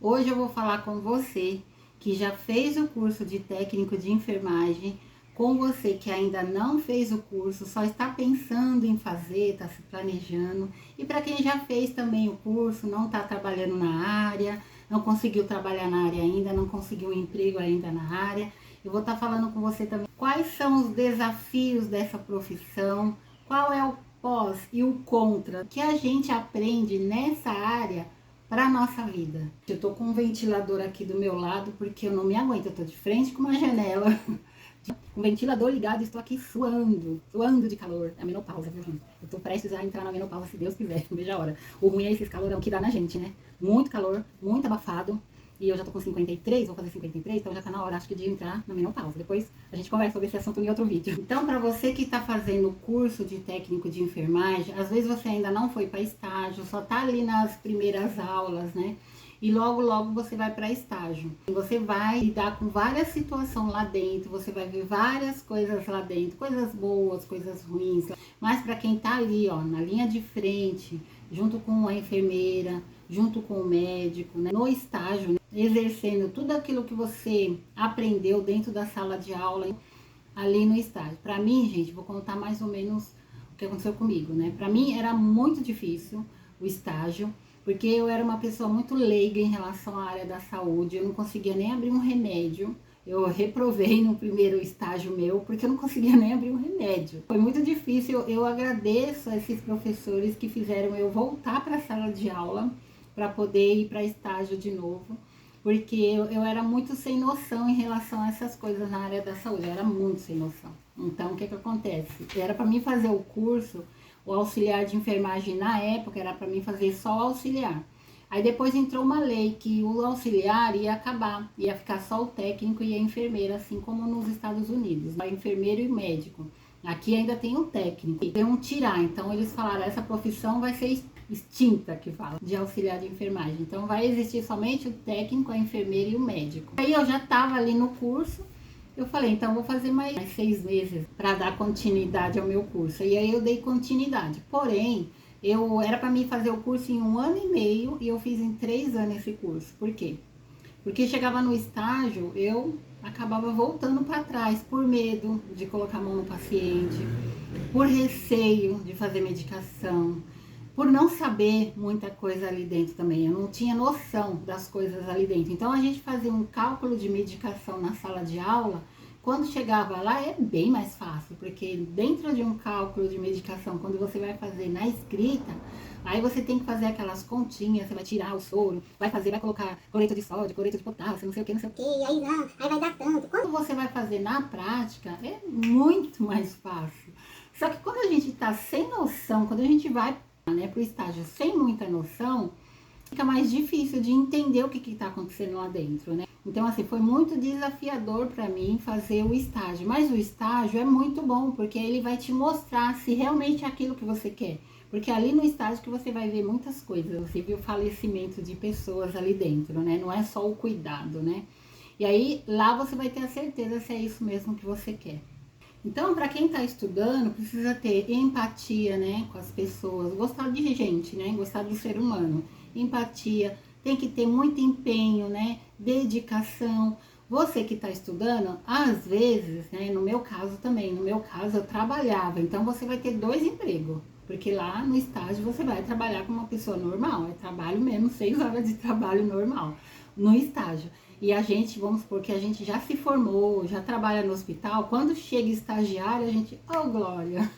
Hoje eu vou falar com você que já fez o curso de técnico de enfermagem, com você que ainda não fez o curso, só está pensando em fazer, está se planejando, e para quem já fez também o curso, não está trabalhando na área, não conseguiu trabalhar na área ainda, não conseguiu um emprego ainda na área. Eu vou estar falando com você também quais são os desafios dessa profissão, qual é o pós e o contra que a gente aprende nessa área para a nossa vida. Eu tô com um ventilador aqui do meu lado porque eu não me aguento, eu tô de frente com uma janela, com o ventilador ligado e estou aqui suando de calor. É a menopausa, viu, gente? Eu tô prestes a entrar na menopausa, se Deus quiser, não vejo a hora. O ruim é esses calorão que dá na gente, né? Muito calor, muito abafado. E eu já tô com 53, vou fazer 53, então já tá na hora, acho que, de entrar na menopausa. Depois a gente conversa sobre esse assunto em outro vídeo. Então, para você que tá fazendo o curso de técnico de enfermagem, às vezes você ainda não foi para estágio, só tá ali nas primeiras aulas, né? E logo você vai para estágio. E você vai lidar com várias situações lá dentro, você vai ver várias coisas lá dentro, coisas boas, coisas ruins. Mas para quem tá ali, ó, na linha de frente, junto com a enfermeira, junto com o médico, né, no estágio, né, exercendo tudo aquilo que você aprendeu dentro da sala de aula, ali no estágio. Para mim, gente, vou contar mais ou menos o que aconteceu comigo, né? Para mim era muito difícil o estágio, porque eu era uma pessoa muito leiga em relação à área da saúde, eu não conseguia nem abrir um remédio. Eu reprovei no primeiro estágio meu, porque eu não conseguia nem abrir um remédio. Foi muito difícil, eu agradeço a esses professores que fizeram eu voltar para a sala de aula, para poder ir para estágio de novo, porque eu era muito sem noção em relação a essas coisas na área da saúde, eu era muito sem noção. Então, o que acontece? Era para mim fazer o curso, o auxiliar de enfermagem na época, era para mim fazer só o auxiliar. Aí depois entrou uma lei que o auxiliar ia acabar, ia ficar só o técnico e a enfermeira, assim como nos Estados Unidos, o enfermeiro e o médico. Aqui ainda tem o técnico, tem um tirar, então eles falaram, essa profissão vai ser extinta, que fala, de auxiliar de enfermagem. Então vai existir somente o técnico, a enfermeira e o médico. Aí eu já estava ali no curso, eu falei, então vou fazer mais 6 meses para dar continuidade ao meu curso. E aí eu dei continuidade. Porém, eu era para mim fazer o curso em 1 ano e meio e eu fiz em 3 anos esse curso. Por quê? Porque chegava no estágio, eu acabava voltando para trás por medo de colocar a mão no paciente, por receio de fazer medicação, por não saber muita coisa ali dentro também. Eu não tinha noção das coisas ali dentro. Então a gente fazia um cálculo de medicação na sala de aula. Quando chegava lá é bem mais fácil, porque dentro de um cálculo de medicação, quando você vai fazer na escrita, aí você tem que fazer aquelas continhas, você vai tirar o soro, vai colocar cloreto de sódio, cloreto de potássio, não sei o que, e aí não, aí vai dar tanto. Quando você vai fazer na prática, é muito mais fácil. Só que quando a gente tá sem noção, quando a gente vai, né, pro estágio sem muita noção, fica mais difícil de entender o que está acontecendo lá dentro, né? Então, assim, foi muito desafiador para mim fazer o estágio. Mas o estágio é muito bom, porque ele vai te mostrar se realmente é aquilo que você quer. Porque ali no estágio que você vai ver muitas coisas. Você vê o falecimento de pessoas ali dentro, né? Não é só o cuidado, né? E aí, lá você vai ter a certeza se é isso mesmo que você quer. Então, para quem está estudando, precisa ter empatia, né, com as pessoas, gostar de gente, né, gostar do ser humano, empatia, tem que ter muito empenho, né, dedicação. Você que está estudando, às vezes, né, no meu caso também, no meu caso eu trabalhava, então você vai ter 2 empregos, porque lá no estágio você vai trabalhar como uma pessoa normal, é trabalho mesmo, 6 horas de trabalho normal, no estágio. E a gente, vamos supor que a gente já se formou, já trabalha no hospital, quando chega estagiário, a gente, oh glória,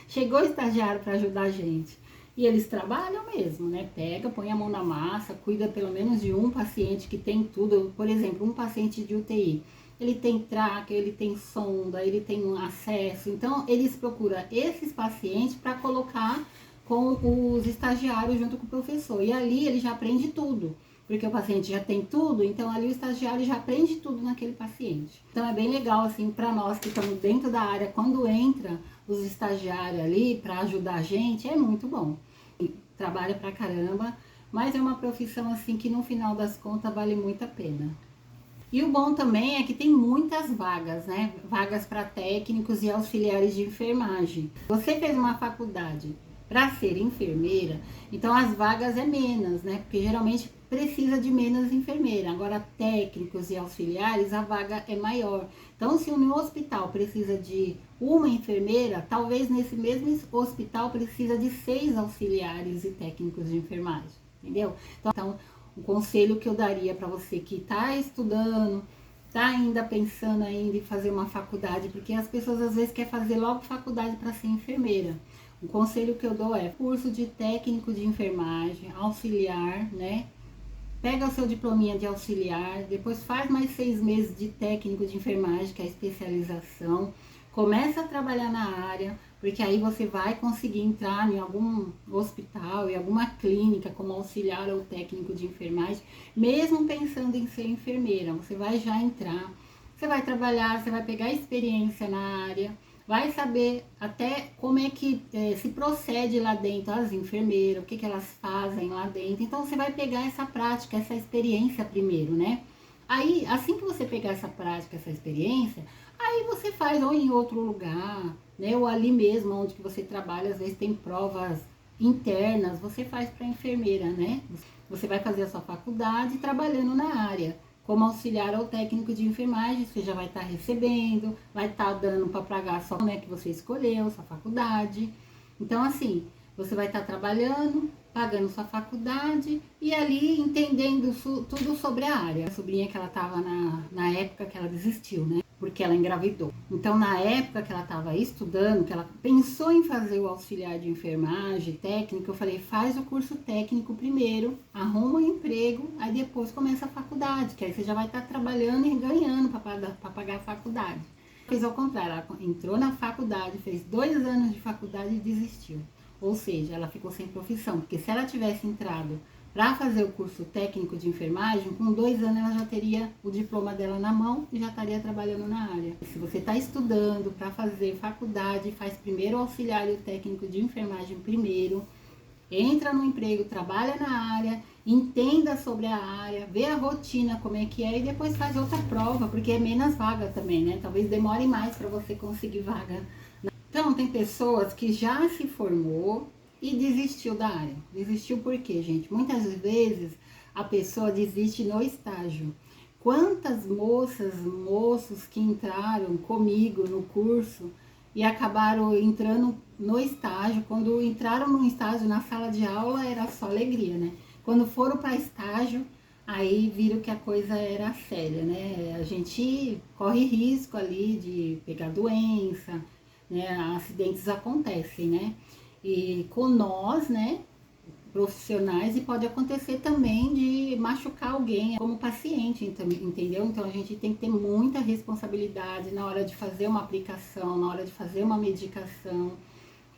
chegou estagiário para ajudar a gente. E eles trabalham mesmo, né? Pega, põe a mão na massa, cuida pelo menos de um paciente que tem tudo. Por exemplo, um paciente de UTI, ele tem traque, ele tem sonda, ele tem um acesso. Então, eles procuram esses pacientes para colocar com os estagiários junto com o professor. E ali ele já aprende tudo. Porque o paciente já tem tudo, então ali o estagiário já aprende tudo naquele paciente. Então é bem legal, assim, para nós que estamos dentro da área, quando entra os estagiários ali para ajudar a gente, é muito bom. Trabalha pra caramba, mas é uma profissão, assim, que no final das contas vale muito a pena. E o bom também é que tem muitas vagas, né? Vagas para técnicos e auxiliares de enfermagem. Você fez uma faculdade para ser enfermeira, então as vagas é menos, né? Porque geralmente precisa de menos enfermeira. Agora, técnicos e auxiliares, a vaga é maior. Então, se um hospital precisa de uma enfermeira, talvez nesse mesmo hospital precisa de 6 auxiliares e técnicos de enfermagem, entendeu? Então o conselho que eu daria para você que está estudando, está ainda pensando ainda em fazer uma faculdade, porque as pessoas às vezes querem fazer logo faculdade para ser enfermeira. O conselho que eu dou é curso de técnico de enfermagem, auxiliar, né? Pega o seu diplominha de auxiliar, depois faz mais 6 meses de técnico de enfermagem, que é a especialização. Começa a trabalhar na área, porque aí você vai conseguir entrar em algum hospital, em alguma clínica como auxiliar ou técnico de enfermagem, mesmo pensando em ser enfermeira. Você vai já entrar, você vai trabalhar, você vai pegar experiência na área, vai saber até como é que se procede lá dentro as enfermeiras, o que elas fazem lá dentro. Então você vai pegar essa prática, essa experiência primeiro, né? Aí, assim que você pegar essa prática, essa experiência, aí você faz ou em outro lugar, né? Ou ali mesmo onde que você trabalha, às vezes tem provas internas, você faz para enfermeira, né? Você vai fazer a sua faculdade trabalhando na área. Como auxiliar ou técnico de enfermagem, você já vai estar recebendo, vai estar dando para pagar só, né, que você escolheu, sua faculdade. Então, assim, você vai estar trabalhando, pagando sua faculdade e ali entendendo tudo sobre a área. A sobrinha que ela estava na época que ela desistiu, né? Porque ela engravidou. Então, na época que ela estava estudando, que ela pensou em fazer o auxiliar de enfermagem técnico, eu falei, faz o curso técnico primeiro, arruma um emprego, aí depois começa a faculdade, que aí você já vai estar trabalhando e ganhando para pagar a faculdade. Fez ao contrário, ela entrou na faculdade, fez 2 anos de faculdade e desistiu. Ou seja, ela ficou sem profissão, porque se ela tivesse entrado para fazer o curso técnico de enfermagem, com 2 anos ela já teria o diploma dela na mão e já estaria trabalhando na área. Se você está estudando para fazer faculdade, faz primeiro o auxiliar e o técnico de enfermagem primeiro, entra no emprego, trabalha na área, entenda sobre a área, vê a rotina como é que é e depois faz outra prova, porque é menos vaga também, né? Talvez demore mais para você conseguir vaga. Então, tem pessoas que já se formou e desistiu da área. Desistiu por quê, gente? Muitas vezes a pessoa desiste no estágio. Quantas moças, moços que entraram comigo no curso e acabaram entrando no estágio, quando entraram no estágio na sala de aula era só alegria, né? Quando foram para estágio, aí viram que a coisa era séria, né? A gente corre risco ali de pegar doença, né? Acidentes acontecem, né? E com nós, né, profissionais, e pode acontecer também de machucar alguém como paciente, entendeu? Então a gente tem que ter muita responsabilidade na hora de fazer uma aplicação, na hora de fazer uma medicação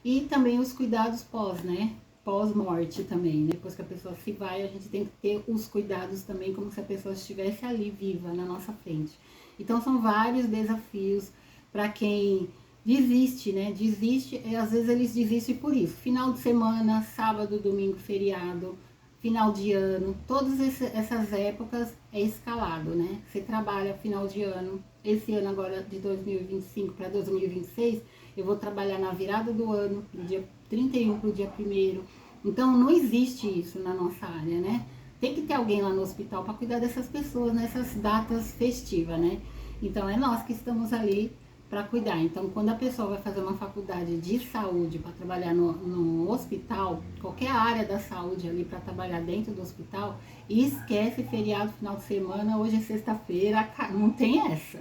e também os cuidados pós, né? Pós-morte também, né? Depois que a pessoa se vai, a gente tem que ter os cuidados também como se a pessoa estivesse ali viva na nossa frente. Então são vários desafios para quem desiste, né? Desiste, e às vezes eles desistem por isso. Final de semana, sábado, domingo, feriado, final de ano, todas essas épocas é escalado, né? Você trabalha final de ano, esse ano agora de 2025 para 2026, eu vou trabalhar na virada do ano, do dia 31 para o dia 1º. Então não existe isso na nossa área, né? Tem que ter alguém lá no hospital para cuidar dessas pessoas nessas datas festivas, né? Então é nós que estamos ali para cuidar. Então, quando a pessoa vai fazer uma faculdade de saúde para trabalhar no hospital, qualquer área da saúde ali para trabalhar dentro do hospital, e esquece feriado, final de semana, hoje é sexta-feira, não tem essa.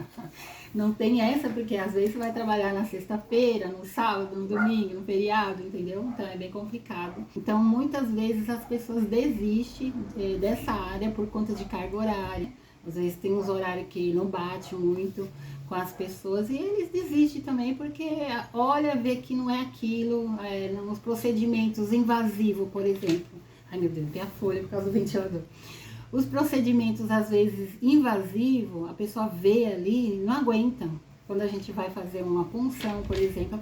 Não tem essa, porque às vezes você vai trabalhar na sexta-feira, no sábado, no domingo, no feriado, entendeu? Então é bem complicado. Então, muitas vezes as pessoas desistem dessa área por conta de carga horária. Às vezes tem uns horários que não bate muito com as pessoas e eles desistem também porque olha, vê que não é aquilo, nos procedimentos invasivos, por exemplo. Ai meu Deus, tem a folha por causa do ventilador. Os procedimentos às vezes invasivos, a pessoa vê ali e não aguenta. Quando a gente vai fazer uma punção, por exemplo,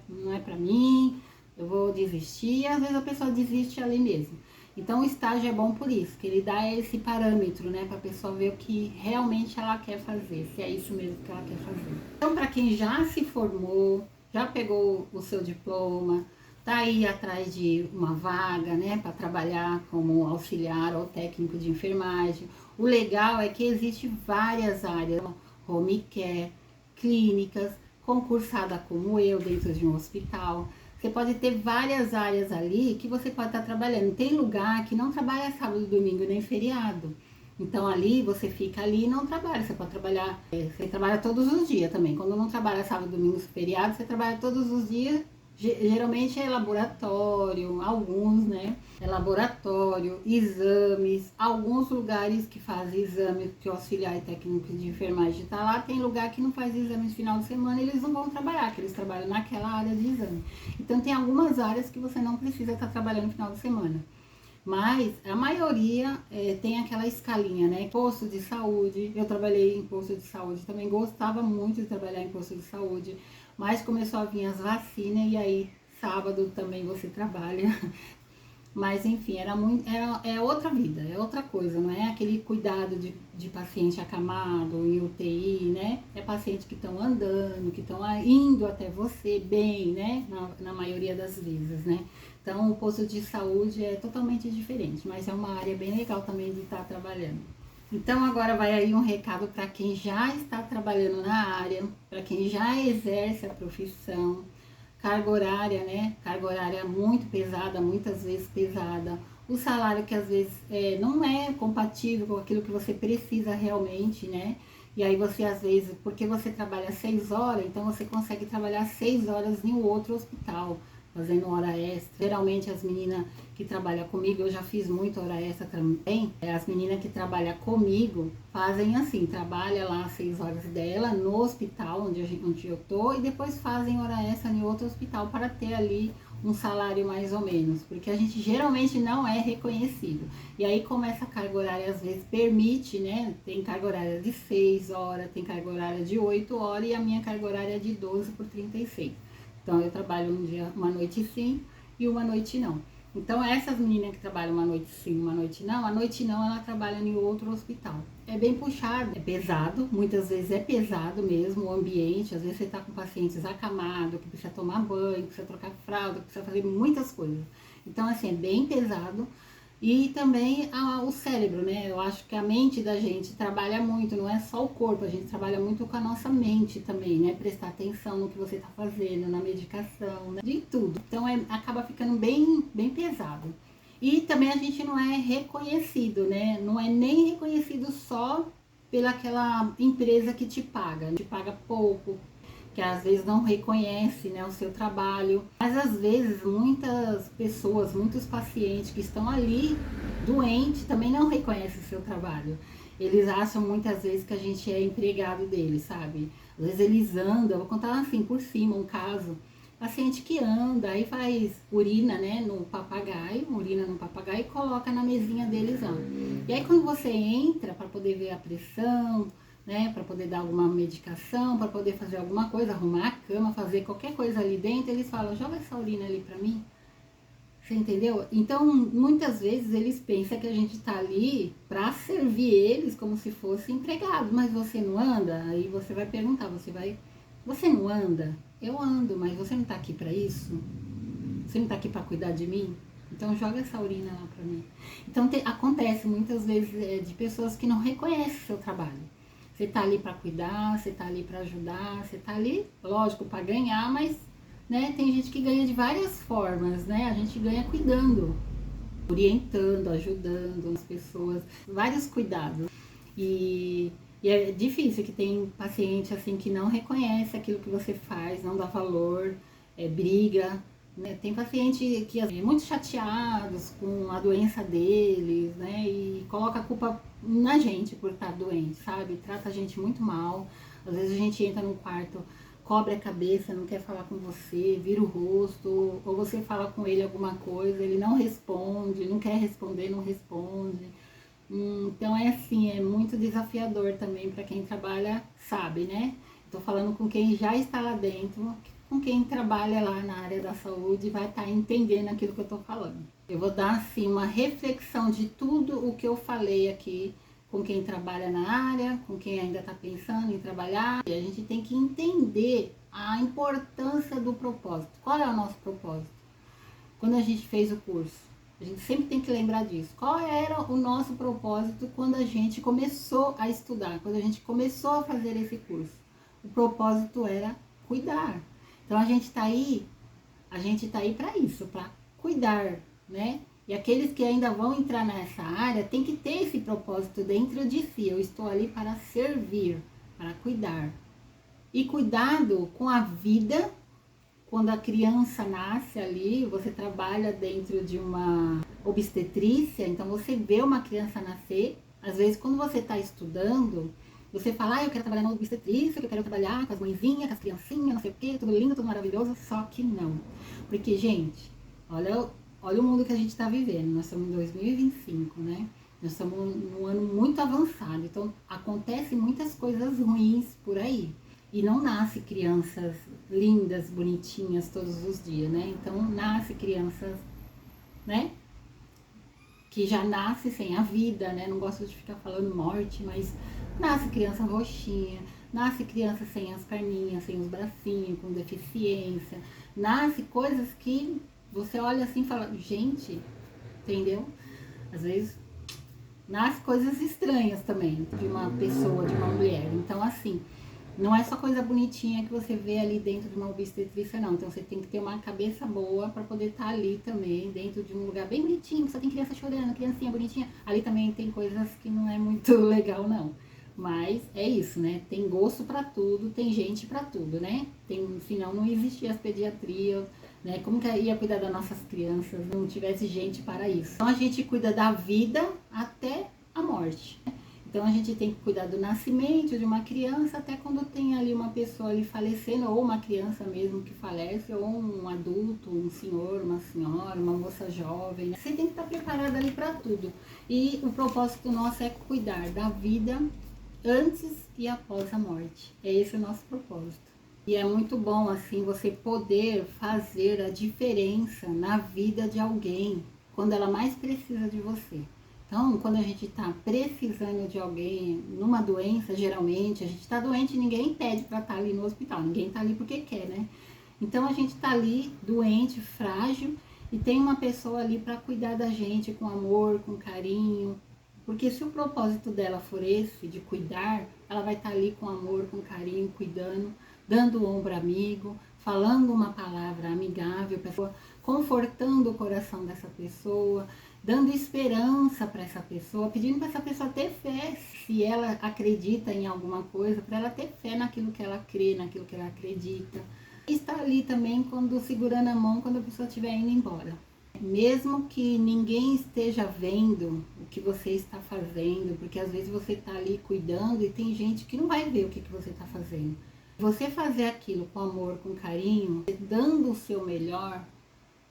não é pra mim, eu vou desistir, e às vezes a pessoa desiste ali mesmo. Então o estágio é bom por isso, que ele dá esse parâmetro, né, para a pessoa ver o que realmente ela quer fazer, se é isso mesmo que ela quer fazer. Então, para quem já se formou, já pegou o seu diploma, tá aí atrás de uma vaga, né, para trabalhar como auxiliar ou técnico de enfermagem. O legal é que existe várias áreas, home care, clínicas, concursada como eu dentro de um hospital. Você pode ter várias áreas ali que você pode estar trabalhando. Tem lugar que não trabalha sábado, domingo nem feriado. Então ali você fica ali e não trabalha. Você pode trabalhar, você trabalha todos os dias também. Quando não trabalha sábado, domingo, feriado, você trabalha todos os dias. Geralmente é laboratório, alguns, né? É laboratório, exames, alguns lugares que fazem exame, que o auxiliar e técnico de enfermagem está lá, tem lugar que não faz exame no final de semana, eles não vão trabalhar, que eles trabalham naquela área de exame. Então tem algumas áreas que você não precisa estar trabalhando no final de semana. Mas a maioria tem aquela escalinha, né? Posto de saúde, eu trabalhei em posto de saúde, também gostava muito de trabalhar em posto de saúde, mas começou a vir as vacinas e aí sábado também você trabalha. Mas enfim, é outra vida, é outra coisa, não é aquele cuidado de paciente acamado em UTI, né? É pacientes que estão andando, que estão indo até você bem, né? Na maioria das vezes, né? Então o posto de saúde é totalmente diferente, mas é uma área bem legal também de estar trabalhando. Então agora vai aí um recado para quem já está trabalhando na área, para quem já exerce a profissão. Carga horária, né? Carga horária muito pesada, muitas vezes pesada. O salário que às vezes não é compatível com aquilo que você precisa realmente, né? E aí você às vezes, porque você trabalha 6 horas, então você consegue trabalhar 6 horas em outro hospital, fazendo hora extra. Geralmente as meninas que trabalham comigo, eu já fiz muito hora extra também, as meninas que trabalham comigo fazem assim, trabalha lá 6 horas dela no hospital onde eu tô e depois fazem hora extra em outro hospital para ter ali um salário mais ou menos, porque a gente geralmente não é reconhecido. E aí começa a carga horária, às vezes permite, né? Tem carga horária de 6 horas, tem carga horária de 8 horas e a minha carga horária é de 12 por 36. Então eu trabalho um dia, uma noite sim e uma noite não. Então essas meninas que trabalham uma noite sim, uma noite não, a noite não ela trabalha em outro hospital. É bem puxado, é pesado, muitas vezes é pesado mesmo o ambiente, às vezes você tá com pacientes acamados, que precisa tomar banho, que precisa trocar fralda, que precisa fazer muitas coisas. Então assim, é bem pesado. E também o cérebro, né? Eu acho que a mente da gente trabalha muito, não é só o corpo, a gente trabalha muito com a nossa mente também, né? Prestar atenção no que você tá fazendo, na medicação, né? De tudo. Então acaba ficando bem pesado. E também a gente não é reconhecido, né? Não é nem reconhecido só pelaquela empresa que te paga pouco, que às vezes não reconhece, né, o seu trabalho. Mas às vezes muitas pessoas, muitos pacientes que estão ali doentes também não reconhecem o seu trabalho. Eles acham muitas vezes que a gente é empregado deles, sabe? Às vezes eles andam, vou contar assim por cima um caso, paciente que anda, aí faz urina, né, no papagaio, urina no papagaio e coloca na mesinha deles lá. E aí quando você entra para poder ver a pressão, né, para poder dar alguma medicação, para poder fazer alguma coisa, arrumar a cama, fazer qualquer coisa ali dentro, eles falam, joga essa urina ali para mim. Você entendeu? Então, muitas vezes eles pensam que a gente tá ali para servir eles como se fosse empregado, mas você não anda? Aí você vai perguntar, você não anda? Eu ando, mas você não tá aqui para isso? Você não tá aqui para cuidar de mim? Então joga essa urina lá para mim. Então acontece muitas vezes de pessoas que não reconhecem o seu trabalho. Você tá ali para cuidar, você tá ali para ajudar, você tá ali, lógico, para ganhar, mas né, tem gente que ganha de várias formas, né? A gente ganha cuidando, orientando, ajudando as pessoas, vários cuidados. E é difícil que tem paciente assim que não reconhece aquilo que você faz, não dá valor, briga. Né? Tem paciente que é muito chateados com a doença deles, né? E coloca a culpa na gente por estar doente, sabe? Trata a gente muito mal. Às vezes a gente entra no quarto, cobre a cabeça, não quer falar com você, vira o rosto, ou você fala com ele alguma coisa, ele não responde, não quer responder, não responde. Então é assim, é muito desafiador também para quem trabalha, sabe, né? Tô falando com quem já está lá dentro, com quem trabalha lá na área da saúde vai estar entendendo aquilo que eu tô falando. Eu vou dar assim uma reflexão de tudo o que eu falei aqui com quem trabalha na área, com quem ainda está pensando em trabalhar. E a gente tem que entender a importância do propósito. Qual é o nosso propósito? quando a gente fez o curso? A gente sempre tem que lembrar disso. Qual era o nosso propósito quando a gente começou a estudar, quando a gente começou a fazer esse curso? O propósito era cuidar. Então a gente tá aí para isso, para cuidar, né? E aqueles que ainda vão entrar nessa área tem que ter esse propósito dentro de si. Eu estou ali para servir, para cuidar. E cuidado com a vida. Quando a criança nasce ali, você trabalha dentro de uma obstetrícia, então você vê uma criança nascer. Às vezes, quando você está estudando, você fala, eu quero trabalhar na obstetrícia, eu quero trabalhar com as mãezinhas, com as criancinhas, não sei o quê, tudo lindo, tudo maravilhoso, só que não. Porque, gente, olha o mundo que a gente está vivendo. Nós estamos em 2025, né? Nós estamos num ano muito avançado, então acontecem muitas coisas ruins por aí. E não nasce crianças lindas, bonitinhas todos os dias, né? Então nasce crianças, né? Que já nasce sem a vida, né? Não gosto de ficar falando morte, mas nasce criança roxinha, nasce criança sem as perninhas, sem os bracinhos, com deficiência, nasce coisas que você olha assim e fala, gente, entendeu? Às vezes nasce coisas estranhas também de uma pessoa, de uma mulher. Então, assim, não é só coisa bonitinha que você vê ali dentro de uma obstetrícia, não. Então você tem que ter uma cabeça boa para poder estar ali também, dentro de um lugar bem bonitinho, que só tem criança chorando, criancinha bonitinha. Ali também tem coisas que não é muito legal, não. Mas é isso, né? Tem gosto para tudo, tem gente para tudo, né? Senão não existia as pediatrias, né? Como que ia cuidar das nossas crianças se não tivesse gente para isso? Então a gente cuida da vida até a morte. Então a gente tem que cuidar do nascimento de uma criança até quando tem ali uma pessoa ali falecendo, ou uma criança mesmo que falece, ou um adulto, um senhor, uma senhora, uma moça jovem. Você tem que estar preparado ali para tudo. E o propósito nosso é cuidar da vida antes e após a morte. É esse o nosso propósito. E é muito bom assim você poder fazer a diferença na vida de alguém quando ela mais precisa de você. Então, quando a gente está precisando de alguém numa doença, geralmente, a gente está doente e ninguém pede para estar ali no hospital, ninguém está ali porque quer, né? Então, a gente está ali doente, frágil, e tem uma pessoa ali para cuidar da gente com amor, com carinho, porque se o propósito dela for esse, de cuidar, ela vai estar ali com amor, com carinho, cuidando, dando o ombro amigo, falando uma palavra amigável, confortando o coração dessa pessoa, dando esperança para essa pessoa, pedindo para essa pessoa ter fé, se ela acredita em alguma coisa, para ela ter fé naquilo que ela crê, naquilo que ela acredita. E estar ali também quando segurando a mão quando a pessoa estiver indo embora. Mesmo que ninguém esteja vendo o que você está fazendo, porque às vezes você está ali cuidando e tem gente que não vai ver o que você está fazendo. Você fazer aquilo com amor, com carinho, dando o seu melhor,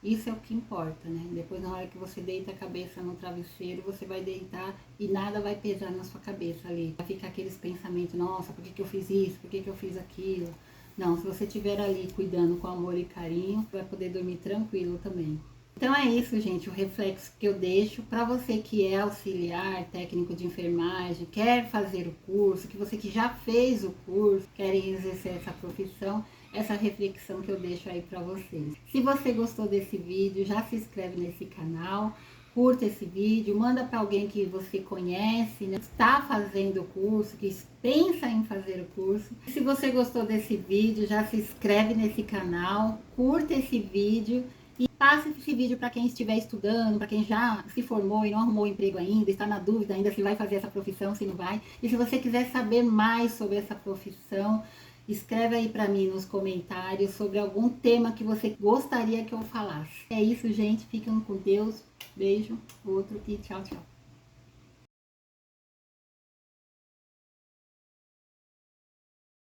isso é o que importa, né? Depois, na hora que você deita a cabeça no travesseiro, você vai deitar e nada vai pesar na sua cabeça ali. Vai ficar aqueles pensamentos, nossa, por que eu fiz isso? Por que eu fiz aquilo? Não, se você estiver ali cuidando com amor e carinho, vai poder dormir tranquilo também. Então é isso, gente, o reflexo que eu deixo para você que é auxiliar, técnico de enfermagem, quer fazer o curso, que você que já fez o curso, quer exercer essa profissão, essa reflexão que eu deixo aí para vocês. Se você gostou desse vídeo, já se inscreve nesse canal, curta esse vídeo, manda para alguém que você conhece, né, está fazendo o curso, que pensa em fazer o curso. Se você gostou desse vídeo, já se inscreve nesse canal, curta esse vídeo e passe esse vídeo para quem estiver estudando, para quem já se formou e não arrumou emprego ainda, está na dúvida ainda se vai fazer essa profissão, se não vai. E se você quiser saber mais sobre essa profissão, escreve aí para mim nos comentários sobre algum tema que você gostaria que eu falasse. É isso, gente. Fiquem com Deus. Beijo, outro e tchau, tchau.